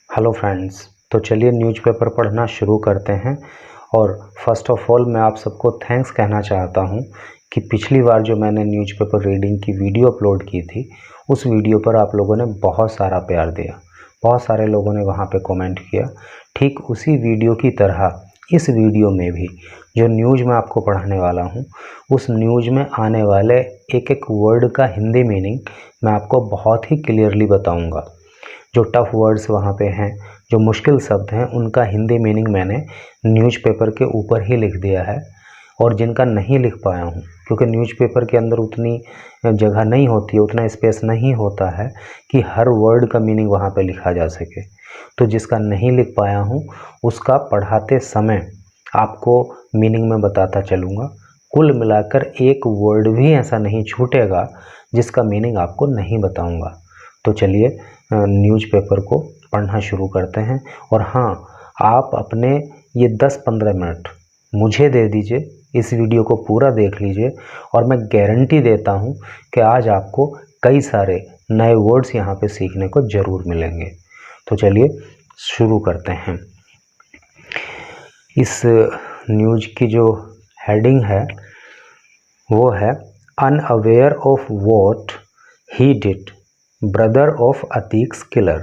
Hello friends, तो चलिए newspaper पढ़ना शुरू करते हैं। और फर्स्ट ऑफ ऑल मैं आप सबको थैंक्स कहना चाहता हूं कि पिछली बार जो मैंने न्यूज़पेपर रीडिंग की वीडियो अपलोड की थी, उस वीडियो पर आप लोगों ने बहुत सारा प्यार दिया, बहुत सारे लोगों ने वहां पे कमेंट किया। ठीक उसी वीडियो की तरह इस वीडियो में भी जो न्यूज़ मैं आपको पढ़ाने वाला हूँ, उस न्यूज़ में आने वाले एक एक वर्ड का हिंदी मीनिंग मैं आपको बहुत ही क्लियरली बताऊँगा। जो टफ़ वर्ड्स वहाँ पे हैं, जो मुश्किल शब्द हैं, उनका हिंदी मीनिंग मैंने न्यूज़पेपर के ऊपर ही लिख दिया है। और जिनका नहीं लिख पाया हूँ, क्योंकि न्यूज़पेपर के अंदर उतनी जगह नहीं होती है, उतना स्पेस नहीं होता है कि हर वर्ड का मीनिंग वहाँ पे लिखा जा सके, तो जिसका नहीं लिख पाया हूँ उसका पढ़ाते समय आपको मीनिंग में बताता चलूँगा। कुल मिलाकर एक वर्ड भी ऐसा नहीं छूटेगा जिसका मीनिंग आपको नहीं बताऊँगा। तो चलिए न्यूज़पेपर को पढ़ना शुरू करते हैं। और हाँ, आप अपने ये 10-15 मिनट मुझे दे दीजिए, इस वीडियो को पूरा देख लीजिए और मैं गारंटी देता हूँ कि आज आपको कई सारे नए वर्ड्स यहाँ पे सीखने को ज़रूर मिलेंगे। तो चलिए शुरू करते हैं। इस न्यूज़ की जो हेडिंग है वो है unaware of what he did, brother of Atiq's killer.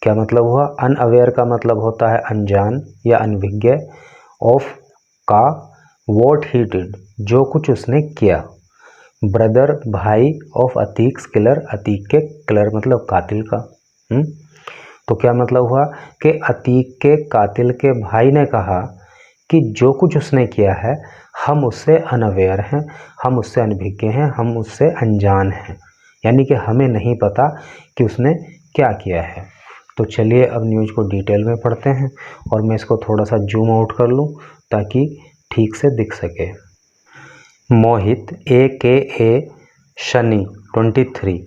क्या मतलब हुआ? अनअवेयर का मतलब होता है अनजान या अनभिज्ञ, ऑफ का, व्हाट ही डिड जो कुछ उसने किया, ब्रदर भाई, ऑफ अतीक्स किलर अतीक के किलर मतलब कातिल का। तो क्या मतलब हुआ कि अतीक के कातिल के भाई ने कहा कि जो कुछ उसने किया है हम उससे अनअवेयर हैं, हम उससे अनभिज्ञ हैं, हम उससे अनजान हैं, यानी कि हमें नहीं पता कि उसने क्या किया है। तो चलिए अब न्यूज़ को डिटेल में पढ़ते हैं और मैं इसको थोड़ा सा जूम आउट कर लूँ ताकि ठीक से दिख सके। मोहित AKA Shani 23,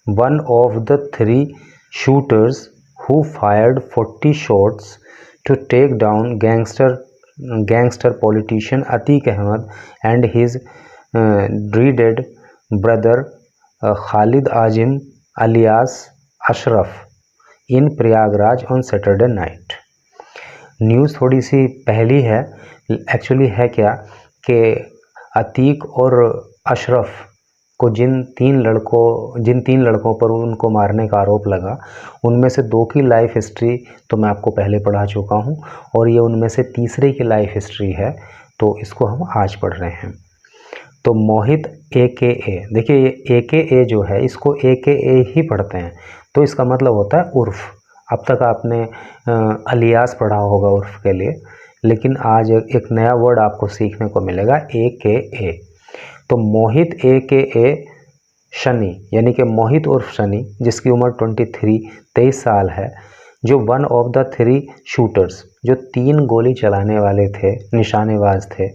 one of the 3 shooters who fired 40 shots to take down gangster politician Atiq Ahmed and his dreaded brother Khalid Azim alias Ashraf in Prayagraj on Saturday night। News थोड़ी सी पहली है, एक्चुअली है क्या कि अतीक और अशरफ को जिन तीन लड़कों पर उनको मारने का आरोप लगा, उनमें से 2 की लाइफ हिस्ट्री तो मैं आपको पहले पढ़ा चुका हूं और ये उनमें से तीसरे की लाइफ हिस्ट्री है, तो इसको हम आज पढ़ रहे हैं। तो मोहित AKA, देखिए ये AKA जो है इसको AKA ही पढ़ते हैं, तो इसका मतलब होता है उर्फ। अब तक आपने अलियास पढ़ा होगा उर्फ के लिए, लेकिन आज एक नया वर्ड आपको सीखने को मिलेगा AKA। तो मोहित AKA शनि, यानी कि मोहित उर्फ शनि, जिसकी उम्र 23 साल है, जो वन ऑफ द 3 शूटर्स, जो 3 गोली चलाने वाले थे, निशानेबाज थे,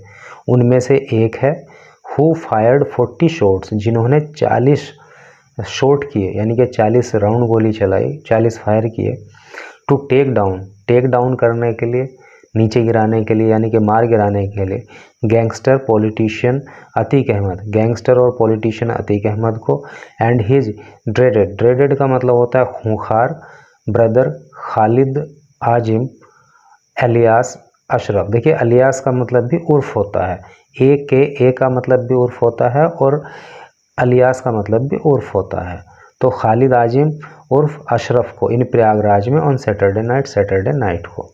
उनमें से एक है। हु फायर्ड 40 शॉट्स, जिन्होंने 40 शॉट किए, यानी कि 40 राउंड गोली चलाई, 40 फायर किए। टू टेक डाउन करने के लिए, नीचे गिराने के लिए, यानी कि मार गिराने के लिए, gangster politician Atiq Ahmed, gangster और पॉलिटिशियन अतीक अहमद को, एंड हिज ड्रेडेड का मतलब होता है खूंखार, ब्रदर खालिद आजिम एलियास अशरफ। देखिए अलियास का मतलब भी उर्फ होता है, AKA का मतलब भी उर्फ होता है और अलियास का मतलब भी उर्फ होता है। तो खालिद आजिम उर्फ अशरफ को इन प्रयागराज में ऑन सैटरडे नाइट को।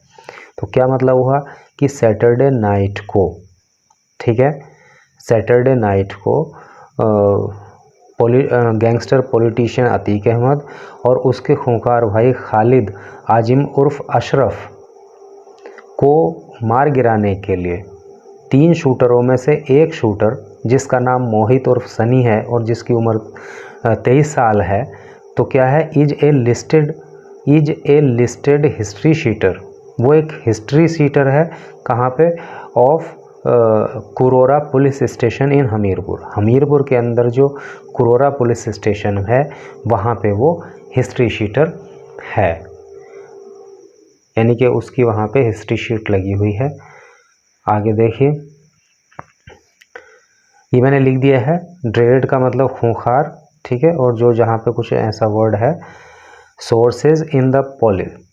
तो क्या मतलब हुआ कि सैटरडे नाइट को, ठीक है, सैटरडे नाइट को गैंगस्टर पॉलिटिशियन अतीक अहमद और उसके खूंखार भाई खालिद आजिम उर्फ अशरफ को मार गिराने के लिए 3 शूटरों में से एक शूटर, जिसका नाम मोहित उर्फ सनी है और जिसकी उम्र 23 साल है, तो क्या है, is a listed history sheeter. वो एक हिस्ट्री शीटर है, कहाँ पे, of Kurara police station in Hamirpur के अंदर जो कुरोरा पुलिस स्टेशन है वहाँ पे वो हिस्ट्री शीटर है, यानी कि उसकी वहाँ पे हिस्ट्री शीट लगी हुई है। आगे देखिए, ये मैंने लिख दिया है, ड्रेडेड का मतलब खूंखार, ठीक है, और जो जहाँ पे कुछ ऐसा वर्ड है, sources in the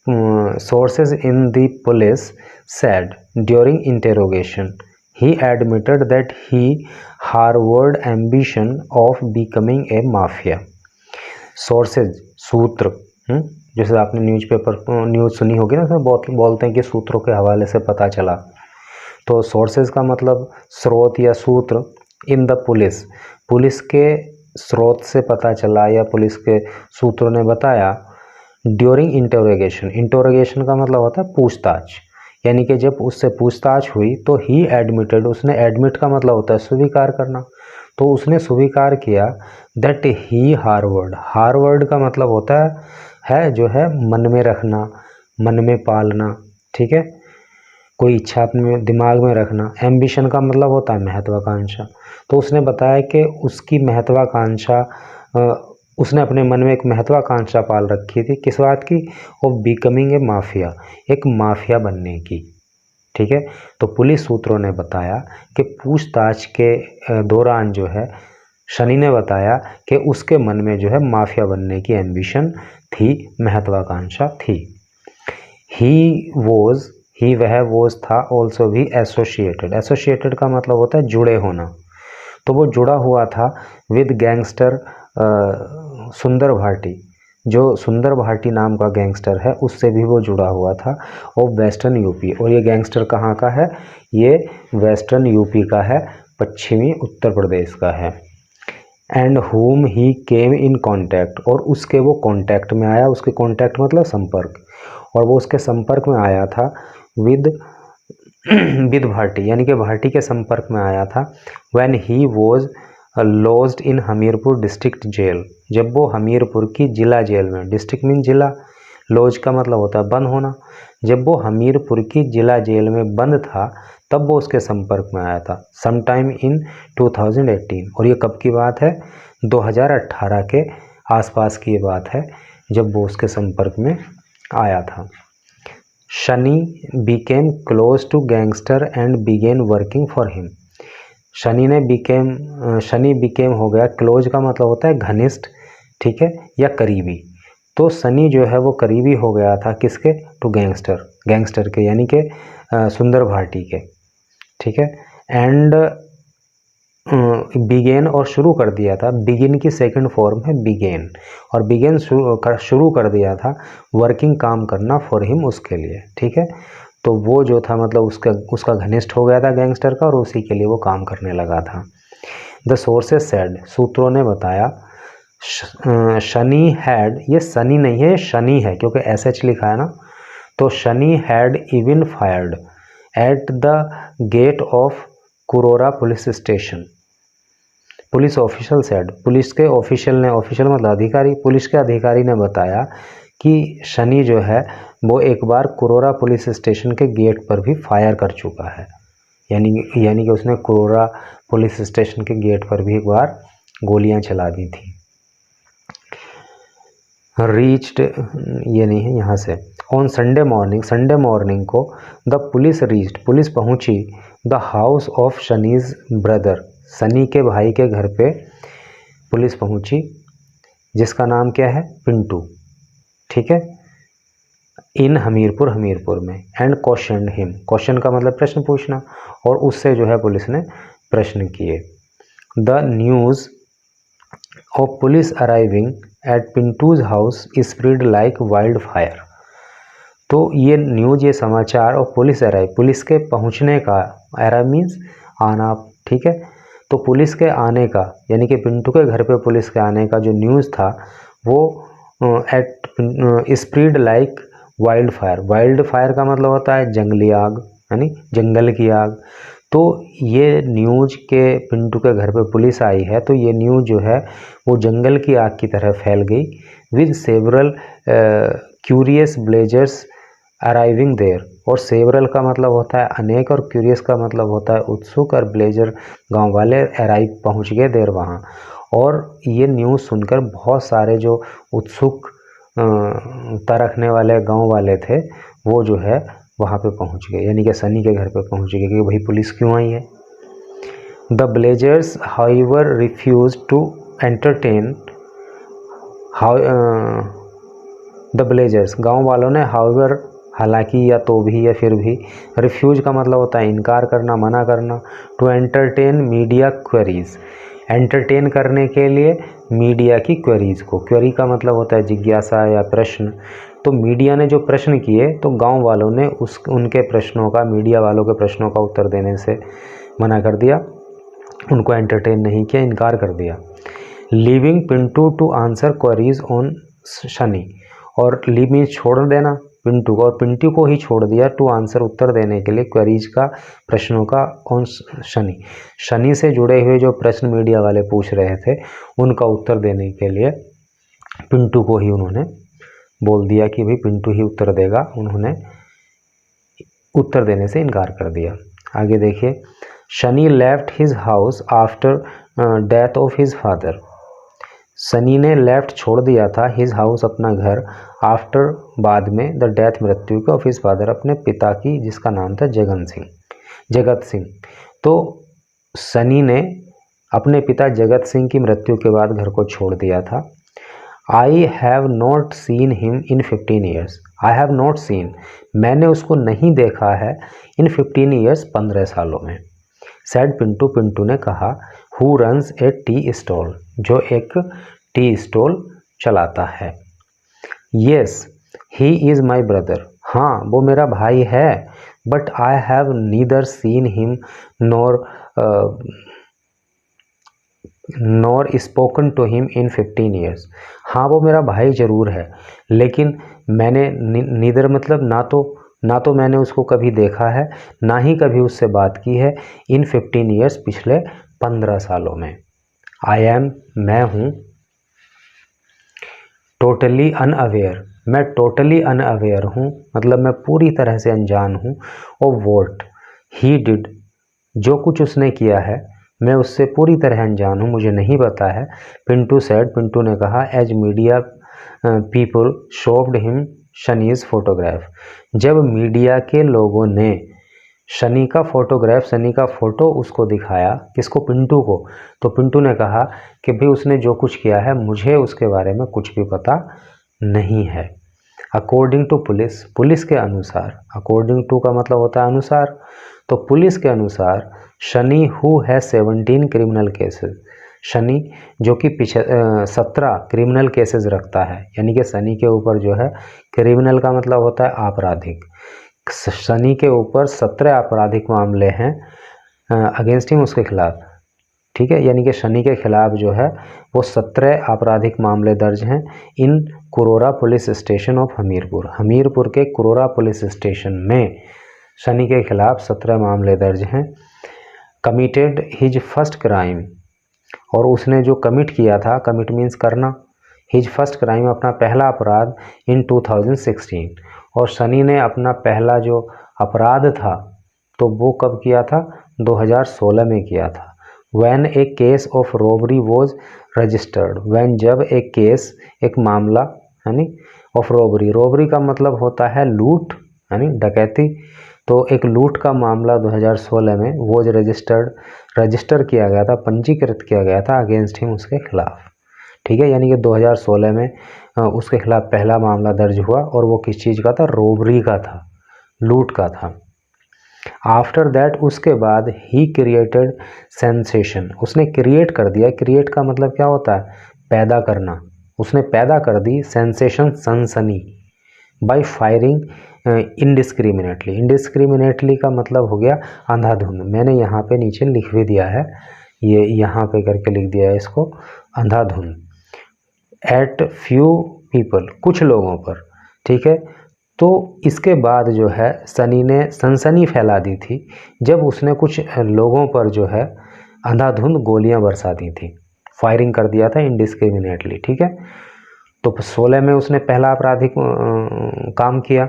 sources in the police said during interrogation he admitted that he harbored ambition of becoming a mafia. Sources सूत्र, जैसे आपने न्यूज़ सुनी होगी ना, उसमें बहुत बोलते हैं कि सूत्रों के हवाले से पता चला, तो सोर्सेज का मतलब स्रोत या सूत्र। इन द पुलिस के स्रोत से पता चला या पुलिस के सूत्रों ने बताया। ड्यूरिंग इंटरोगेशन का मतलब होता है पूछताछ, यानी कि जब उससे पूछताछ हुई तो ही एडमिटेड, उसने एडमिट का मतलब होता है स्वीकार करना, तो उसने स्वीकार किया दैट ही हार्वर्ड का मतलब होता है जो है मन में रखना, मन में पालना, ठीक है, कोई इच्छा अपने दिमाग में रखना। एम्बिशन का मतलब होता है महत्वाकांक्षा, तो उसने बताया कि उसकी महत्वाकांक्षा, उसने अपने मन में एक महत्वाकांक्षा पाल रखी थी, किस बात की, ऑफ बिकमिंग ए माफिया, एक माफिया बनने की, ठीक है। तो पुलिस सूत्रों ने बताया कि पूछताछ के दौरान जो है शनि ने बताया कि उसके मन में जो है माफिया बनने की एम्बिशन थी, महत्वाकांक्षा थी। वह वॉज था ऑल्सो भी एसोसिएटेड का मतलब होता है जुड़े होना, तो वो जुड़ा हुआ था विद गैंगस्टर सुंदर भाटी, जो सुंदर भाटी नाम का गैंगस्टर है उससे भी वो जुड़ा हुआ था, ऑफ वेस्टर्न यूपी। और ये गैंगस्टर कहाँ का है, ये वेस्टर्न यूपी का है, पश्चिमी उत्तर प्रदेश का है। And home he came in contact, और उसके वो कॉन्टैक्ट में आया, उसके कॉन्टैक्ट मतलब संपर्क, और वो उसके संपर्क में आया था विद भाटी, यानी कि भाटी के संपर्क में आया था। When he was lodged in Hamirpur district jail, जब वो हमीरपुर की जिला जेल में, डिस्ट्रिक्ट मीन जिला, लॉज का मतलब होता है बंद होना, जब वो हमीरपुर की जिला जेल में बंद था तब वो उसके संपर्क में आया था, समटाइम इन 2018। और ये कब की बात है, 2018 के आसपास की ये बात है जब वो उसके संपर्क में आया था। Shani became close to gangster and began working for him. Shani became हो गया, क्लोज का मतलब होता है घनिष्ठ, ठीक है, या करीबी, तो शनि जो है वो करीबी हो गया था किसके, टू गैंगस्टर के, यानी कि सुंदर भाटी के, ठीक है। एंड बिगेन और शुरू कर दिया था, बिगिन की सेकंड फॉर्म है बिगेन, और बिगेन शुरू कर दिया था वर्किंग काम करना फॉर हिम, उसके लिए, ठीक है। तो वो जो था मतलब उसका घनिष्ठ हो गया था गैंगस्टर का, और उसी के लिए वो काम करने लगा था। द सोर्सेस सेड, सूत्रों ने बताया, शनि हैड, ये सनी नहीं है, शनि है, क्योंकि SH लिखा है ना, तो Shani had even fired at the gate of Kurara police station. Police official said, police के ऑफिशियल ने, ऑफिशियल मतलब अधिकारी, पुलिस के अधिकारी ने बताया कि शनि जो है वो एक बार कुरोरा पुलिस स्टेशन के गेट पर भी फायर कर चुका है, यानी कि उसने कुरोरा पुलिस स्टेशन के गेट पर भी एक बार गोलियां चला दी थी। रीच्ड, ये नहीं है यहाँ से, ऑन संडे मॉर्निंग को द पुलिस रीच्ड, पुलिस पहुँची the house of Shani's brother, Shani के भाई के घर पे पुलिस पहुँची, जिसका नाम क्या है, पिंटू, ठीक है, इन हमीरपुर में, एंड क्वेश्चनड हिम, क्वेश्चन का मतलब प्रश्न पूछना, और उससे जो है पुलिस ने प्रश्न किए। The news of police arriving at Pintu's house spread like wildfire, तो ये न्यूज़, ये समाचार, और पुलिस के पहुंचने का, अराइव मीन्स आना, ठीक है, तो पुलिस के आने का, यानी कि पिंटू के घर पे पुलिस के आने का जो न्यूज़ था वो स्प्रेड लाइक वाइल्ड फायर का मतलब होता है जंगली आग, यानी जंगल की आग। तो ये न्यूज़ के पिंटू के घर पे पुलिस आई है, तो ये न्यूज़ जो है वो जंगल की आग की तरह फैल गई, with several curious villagers arriving there, और सेवरल का मतलब होता है अनेक, और क्यूरियस का मतलब होता है उत्सुक, और विलेजर गांव वाले अराइव पहुंच गए देर वहाँ, और ये न्यूज़ सुनकर बहुत सारे जो उत्सुक रखने वाले गांव वाले थे वो जो है वहाँ पे पहुँच गए, यानी कि सनी के घर पे पहुँच गए कि भाई पुलिस क्यों आई है। The villagers however refuse to entertain the villagers, गाँव वालों ने, हाउएवर, हालांकि या तो भी या फिर भी, रिफ्यूज का मतलब होता है इनकार करना, मना करना, to entertain media queries, entertain करने के लिए मीडिया की क्वेरीज को, क्वेरी का मतलब होता है जिज्ञासा या प्रश्न, तो मीडिया ने जो प्रश्न किए तो गांव वालों ने उनके प्रश्नों का, मीडिया वालों के प्रश्नों का उत्तर देने से मना कर दिया, उनको एंटरटेन नहीं किया, इनकार कर दिया। Leaving Pintu to answer queries on Shani, और लीव मीन्स छोड़ देना पिंटू को, और पिंटू को ही छोड़ दिया टू आंसर उत्तर देने के लिए, क्वेरीज का, प्रश्नों का, ऑन शनि, शनि से जुड़े हुए जो प्रश्न मीडिया वाले पूछ रहे थे उनका उत्तर देने के लिए पिंटू को ही उन्होंने बोल दिया कि भाई पिंटू ही उत्तर देगा, उन्होंने उत्तर देने से इनकार कर दिया। आगे देखिए, Shani left his house after death of his father, Sunny ने लेफ्ट छोड़ दिया था हिज हाउस अपना घर, आफ्टर बाद में, द डेथ मृत्यु के, ऑफ हिज फादर अपने पिता की, जिसका नाम था जगत सिंह। तो सनी ने अपने पिता जगत सिंह की मृत्यु के बाद घर को छोड़ दिया था। I have not seen him in 15 years, I have not seen, मैंने उसको नहीं देखा है, इन 15 ईयर्स 15 सालों में, सैड पिंटू, पिंटू ने कहा, who runs a tea stall, जो एक टी स्टॉल चलाता है। Yes he is my brother, हाँ वो मेरा भाई है, but I have neither seen him nor spoken to him in 15 years, हाँ वो मेरा भाई ज़रूर है, लेकिन मैंने नीदर मतलब ना तो मैंने उसको कभी देखा है, ना ही कभी उससे बात की है, इन 15 ईयर्स, पिछले 15 सालों में। आई एम, मैं हूँ, टोटली अनअवेयर, मैं टोटली अनअवेयर हूँ, मतलब मैं पूरी तरह से अनजान हूँ, और वॉट ही डिड, जो कुछ उसने किया है मैं उससे पूरी तरह अनजान हूँ, मुझे नहीं पता है। पिंटू सैड, पिंटू ने कहा, as media people showed him Shani's photograph, जब मीडिया के लोगों ने शनि का फोटोग्राफ, शनि का फ़ोटो उसको दिखाया, किसको, पिंटू को, तो पिंटू ने कहा कि भाई उसने जो कुछ किया है मुझे उसके बारे में कुछ भी पता नहीं है। अकॉर्डिंग टू पुलिस, पुलिस के अनुसार, अकॉर्डिंग टू का मतलब होता है अनुसार, तो पुलिस के अनुसार शनि हु है 17 क्रिमिनल केसेस, शनि जो कि 17 क्रिमिनल केसेस रखता है, यानी कि शनि के ऊपर जो है, क्रिमिनल का मतलब होता है आपराधिक, शनि के ऊपर 17 आपराधिक मामले हैं अगेंस्ट हिम, उसके खिलाफ, ठीक है, यानी कि शनि के खिलाफ जो है वो 17 आपराधिक मामले दर्ज हैं in Kurara police station of Hamirpur, Hamirpur के कुरोरा पुलिस स्टेशन में शनि के खिलाफ 17 मामले दर्ज हैं। कमिटेड हिज फर्स्ट क्राइम, और उसने जो कमिट किया था, कमिट मीन्स करना, हिज फर्स्ट क्राइम अपना पहला अपराध, इन 2016, और शनि ने अपना पहला जो अपराध था तो वो कब किया था, 2016 में किया था। When A case of robbery was registered, when जब एक केस, एक मामला, यानी ऑफ रॉबरी, रॉबरी का मतलब होता है लूट, यानी डकैती, तो एक लूट का मामला 2016 में वॉज रजिस्टर किया गया था, पंजीकृत किया गया था अगेंस्ट हिम, उसके खिलाफ, ठीक है, यानी कि 2016 में उसके खिलाफ पहला मामला दर्ज हुआ, और वो किस चीज़ का था, रॉबरी का था, लूट का था। आफ्टर दैट, उसके बाद, ही क्रिएटेड सेंसेशन, उसने क्रिएट कर दिया, क्रिएट का मतलब क्या होता है, पैदा करना, उसने पैदा कर दी सेंसेशन, सनसनी, बाय फायरिंग इनडिस्क्रिमिनेटली, इनडिस्क्रिमिनेटली का मतलब हो गया अंधाधुंध, मैंने यहाँ पे नीचे लिख भी दिया है, ये यहाँ पे करके लिख दिया है इसको, अंधाधुंध, एट फ्यू पीपल, कुछ लोगों पर, ठीक है। तो इसके बाद जो है शनि ने सनसनी फैला दी थी जब उसने कुछ लोगों पर जो है अंधाधुंध गोलियां बरसा दी थी, फायरिंग कर दिया था इनडिस्क्रिमिनेटली, ठीक है। तो 16 में उसने पहला आपराधिक काम किया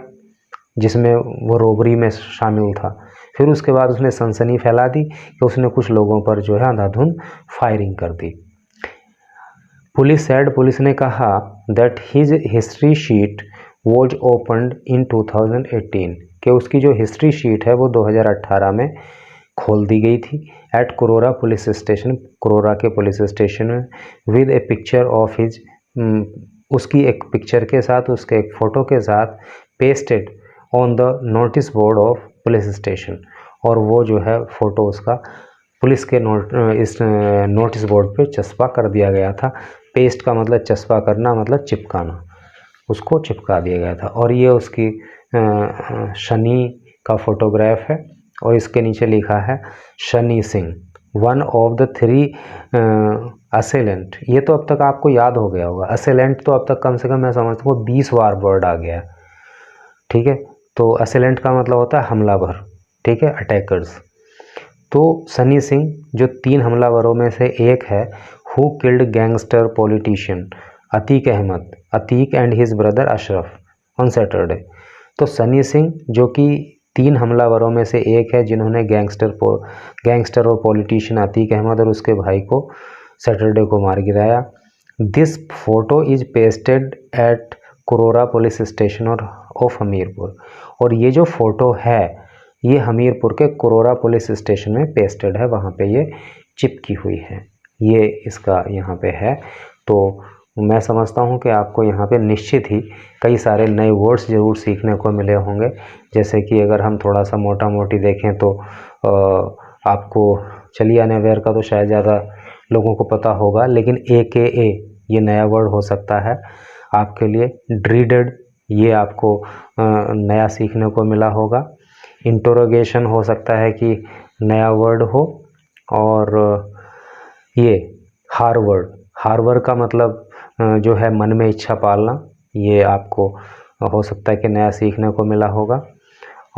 जिसमें वो रॉबरी में शामिल था, फिर उसके बाद उसने सनसनी फैला दी कि उसने कुछ लोगों पर जो है अंधाधुंध फायरिंग कर दी। पुलिस सैड, पुलिस ने कहा, that his history sheet was opened इन 2018, कि उसकी जो हिस्ट्री शीट है वो 2018 में खोल दी गई थी, एट कुरोरा पुलिस स्टेशन, कुरोरा के पुलिस स्टेशन में, with A picture of his, उसकी एक पिक्चर के साथ, उसके एक फ़ोटो के साथ pasted on the notice board of police station, और वो जो है फ़ोटो उसका पुलिस के इस नोटिस बोर्ड पे चस्पा कर दिया गया था। पेस्ट का मतलब चस्पा करना, मतलब चिपकाना, उसको चिपका दिया गया था। और ये उसकी शनि का फोटोग्राफ है, और इसके नीचे लिखा है Shani Singh, one of the 3 असेलेंट। ये तो अब तक आपको याद हो गया होगा, असेलेंट तो अब तक कम से कम मैं समझता हूँ 20 बार वर्ड आ गया है, ठीक है। तो असेलेंट का मतलब होता है हमलावर, ठीक है, अटैकर्स। तो सनी सिंह जो 3 हमलावरों में से एक है, who killed gangster politician Atiq Ahmed, Atiq and his brother Ashraf on Saturday. तो सनी सिंह जो कि 3 हमलावरों में से एक है जिन्होंने गैंगस्टर और पॉलिटिशियन अतीक अहमद और उसके भाई को सैटरडे को मार गिराया। This photo is pasted at Kurara police station और ऑफ हमीरपुर। और ये जो फ़ोटो है ये हमीरपुर के कुरोरा पुलिस स्टेशन में पेस्टेड है, वहाँ पे ये चिपकी हुई है, ये इसका यहाँ पे है। तो मैं समझता हूँ कि आपको यहाँ पे निश्चित ही कई सारे नए वर्ड्स ज़रूर सीखने को मिले होंगे। जैसे कि अगर हम थोड़ा सा मोटा मोटी देखें तो आपको चलियान अवेयर का तो शायद ज़्यादा लोगों को पता होगा, लेकिन AKA ये नया वर्ड हो सकता है आपके लिए। ड्रीडेड ये आपको नया सीखने को मिला होगा। इंटरोगेशन हो सकता है कि नया वर्ड हो। और ये हार्वर का मतलब जो है मन में इच्छा पालना, ये आपको हो सकता है कि नया सीखने को मिला होगा।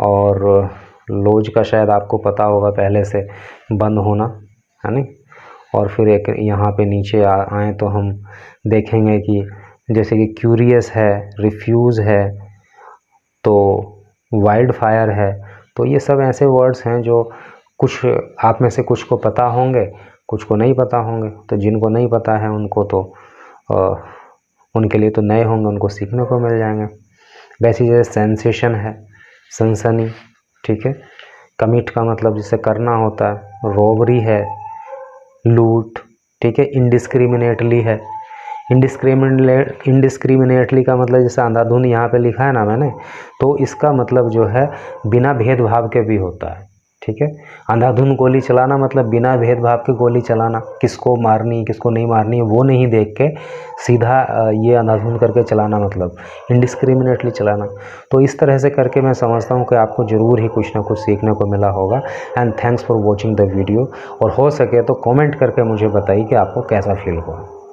और लॉज का शायद आपको पता होगा पहले से, बंद होना, है नहीं। और फिर एक यहाँ पे नीचे आए तो हम देखेंगे कि जैसे कि क्यूरियस है, रिफ्यूज़ है, तो वाइल्ड फायर है। तो ये सब ऐसे वर्ड्स हैं जो कुछ आप में से कुछ को पता होंगे, कुछ को नहीं पता होंगे। तो जिनको नहीं पता है उनको तो उनके लिए तो नए होंगे, उनको सीखने को मिल जाएंगे। वैसे जैसे सेंसेशन है, सनसनी, ठीक है। कमिट का मतलब जिसे करना होता है, रॉबरी है, लूट, ठीक है। इंडिस्क्रिमिनेटली है, इंडिस्क्रिमिनेटली का मतलब जैसे अंधाधुंध यहाँ पे लिखा है ना मैंने, तो इसका मतलब जो है बिना भेदभाव के भी होता है, ठीक है। अंधाधुंध गोली चलाना मतलब बिना भेदभाव के गोली चलाना, किसको मारनी किसको नहीं मारनी वो नहीं देख के सीधा ये अंधाधुंध करके चलाना, मतलब इंडिस्क्रिमिनेटली चलाना। तो इस तरह से करके मैं समझता हूँ कि आपको ज़रूर ही कुछ ना कुछ सीखने को मिला होगा। And thanks for watching the video. और हो सके तो कमेंट करके मुझे बताइए कि आपको कैसा फील हुआ।